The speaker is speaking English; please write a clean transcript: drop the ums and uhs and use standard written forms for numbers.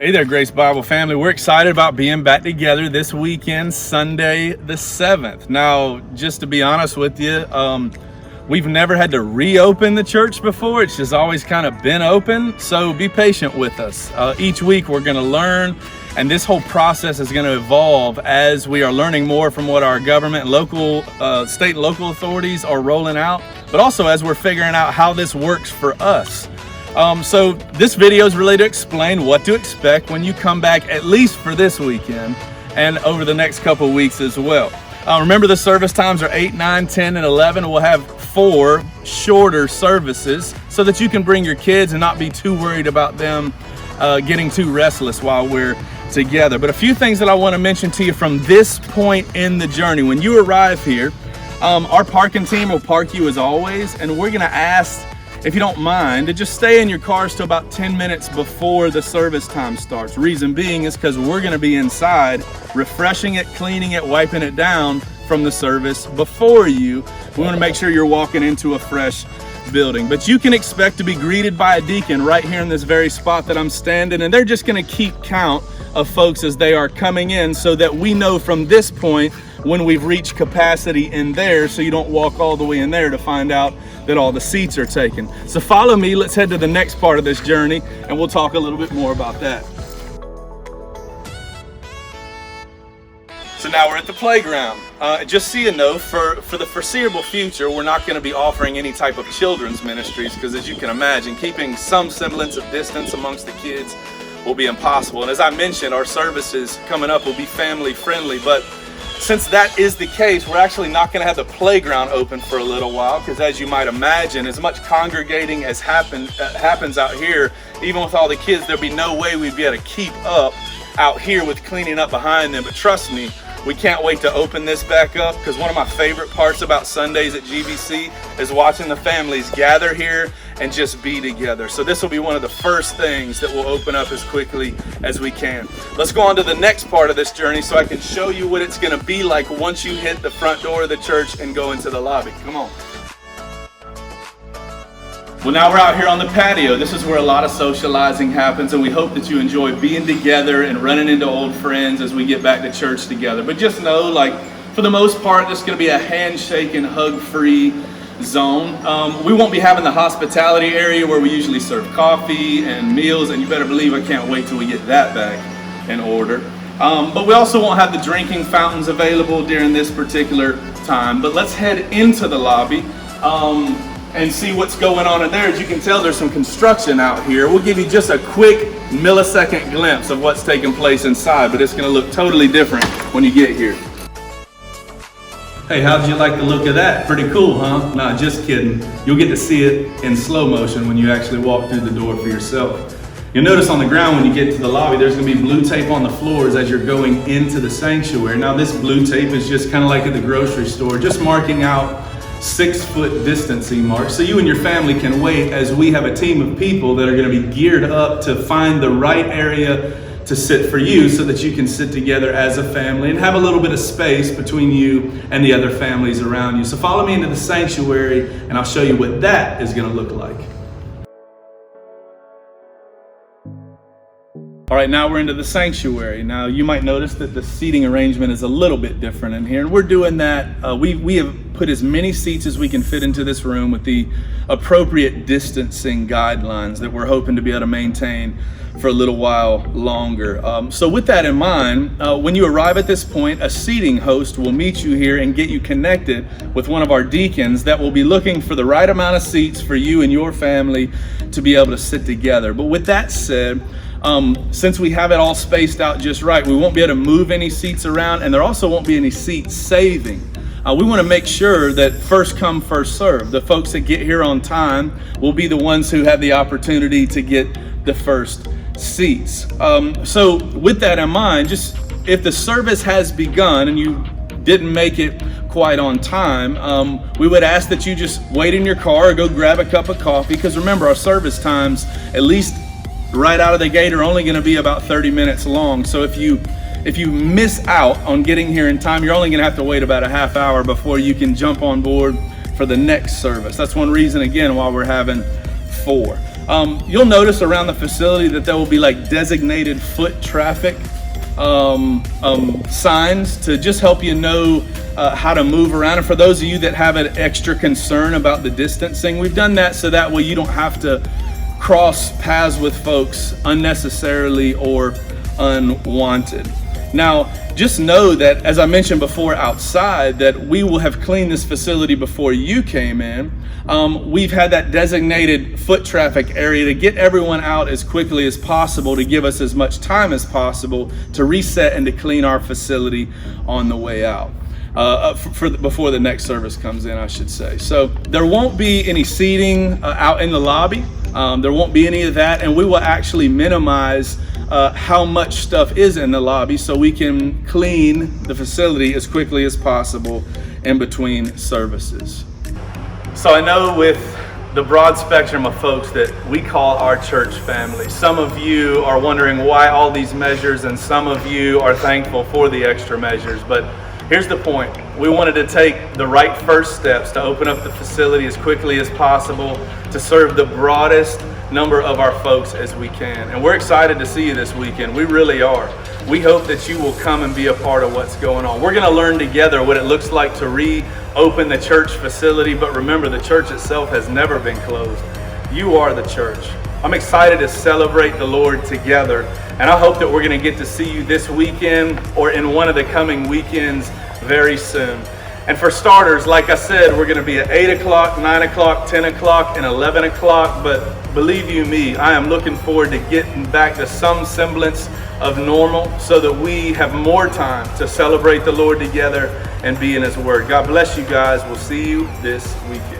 Hey there, Grace Bible family. We're excited about being back together this weekend, Sunday the 7th. Now, just to be honest with you, we've never had to reopen the church before. It's just always kind of been open. So be patient with us. Each week we're going to learn, and this whole process is going to evolve as we are learning more from what our government, local, state and local authorities are rolling out, but also as we're figuring out how this works for us. So this video is really to explain what to expect when you come back, at least for this weekend and over the next couple weeks as well. Remember, the service times are 8, 9, 10, and 11. We'll have 4 shorter services so that you can bring your kids and not be too worried about them getting too restless while we're together. But a few things that I want to mention to you from this point in the journey. When you arrive here, our parking team will park you as always, and we're going to ask, if you don't mind, to just stay in your cars till about 10 minutes before the service time starts. Reason being is because we're going to be inside refreshing it, cleaning it, wiping it down from the service before you. We want to make sure you're walking into a fresh building. But you can expect to be greeted by a deacon right here in this very spot that I'm standing, and they're just going to keep count of folks as they are coming in so that we know from this point when we've reached capacity in there, so you don't walk all the way in there to find out that all the seats are taken. So follow me, let's head to the next part of this journey, and we'll talk a little bit more about that. So now we're at the playground. Just so you know, for the foreseeable future, we're not going to be offering any type of children's ministries, because as you can imagine, keeping some semblance of distance amongst the kids will be impossible. And as I mentioned, our services coming up will be family friendly, but since that is the case, we're actually not going to have the playground open for a little while, because as you might imagine, as much congregating as happens out here, even with all the kids, there'd be no way we'd be able to keep up out here with cleaning up behind them. But trust me, we can't wait to open this back up, because one of my favorite parts about Sundays at GBC is watching the families gather here and just be together. So this will be one of the first things that will open up as quickly as we can. Let's go on to the next part of this journey so I can show you what it's going to be like once you hit the front door of the church and go into the lobby. Come on. Well, now we're out here on the patio. This is where a lot of socializing happens, and we hope that you enjoy being together and running into old friends as we get back to church together. But just know, like, for the most part, this is going to be a handshake and hug-free zone. We won't be having the hospitality area where we usually serve coffee and meals, and you better believe I can't wait till we get that back in order. But we also won't have the drinking fountains available during this particular time. But let's head into the lobby and see what's going on in there. As you can tell, there's some construction out here. We'll give you just a quick millisecond glimpse of what's taking place inside, but it's going to look totally different when you get here. Hey, how'd you like the look of that? Pretty cool, huh? Nah, just kidding. You'll get to see it in slow motion when you actually walk through the door for yourself. You'll notice on the ground when you get to the lobby, there's going to be blue tape on the floors as you're going into the sanctuary. Now, this blue tape is just kind of like at the grocery store, just marking out 6-foot distancing marks, so you and your family can wait as we have a team of people that are going to be geared up to find the right area to sit for you so that you can sit together as a family and have a little bit of space between you and the other families around you. So follow me into the sanctuary and I'll show you what that is going to look like. All right, now we're into the sanctuary. Now you might notice that the seating arrangement is a little bit different in here, and we're doing that. We have put as many seats as we can fit into this room with the appropriate distancing guidelines that we're hoping to be able to maintain for a little while longer. So with that in mind, when you arrive at this point, a seating host will meet you here and get you connected with one of our deacons that will be looking for the right amount of seats for you and your family to be able to sit together. But with that said, since we have it all spaced out just right, we won't be able to move any seats around, and there also won't be any seat saving. We want to make sure that first come, first serve. The folks that get here on time will be the ones who have the opportunity to get the first seats. So with that in mind, just if the service has begun and you didn't make it quite on time, we would ask that you just wait in your car or go grab a cup of coffee, because remember, our service times, at least right out of the gate, are only going to be about 30 minutes long. So if you miss out on getting here in time, you're only going to have to wait about a half hour before you can jump on board for the next service. That's one reason, again, why we're having 4. You'll notice around the facility that there will be like designated foot traffic signs to just help you know how to move around. And for those of you that have an extra concern about the distancing, we've done that so that way you don't have to cross paths with folks unnecessarily or unwanted. Now, just know that, as I mentioned before outside, that we will have cleaned this facility before you came in. We've had that designated foot traffic area to get everyone out as quickly as possible, to give us as much time as possible to reset and to clean our facility on the way out. Before the next service comes in, I should say. So there won't be any seating out in the lobby. There won't be any of that, and we will actually minimize how much stuff is in the lobby so we can clean the facility as quickly as possible in between services. So I know with the broad spectrum of folks that we call our church family, some of you are wondering why all these measures, and some of you are thankful for the extra measures. But here's the point. We wanted to take the right first steps to open up the facility as quickly as possible to serve the broadest number of our folks as we can. And we're excited to see you this weekend. We really are. We hope that you will come and be a part of what's going on. We're going to learn together what it looks like to reopen the church facility. But remember, the church itself has never been closed. You are the church. I'm excited to celebrate the Lord together. And I hope that we're going to get to see you this weekend or in one of the coming weekends very soon. And for starters, like I said, we're going to be at 8 o'clock, 9 o'clock, 10 o'clock, and 11 o'clock. But believe you me, I am looking forward to getting back to some semblance of normal so that we have more time to celebrate the Lord together and be in His Word. God bless you guys. We'll see you this weekend.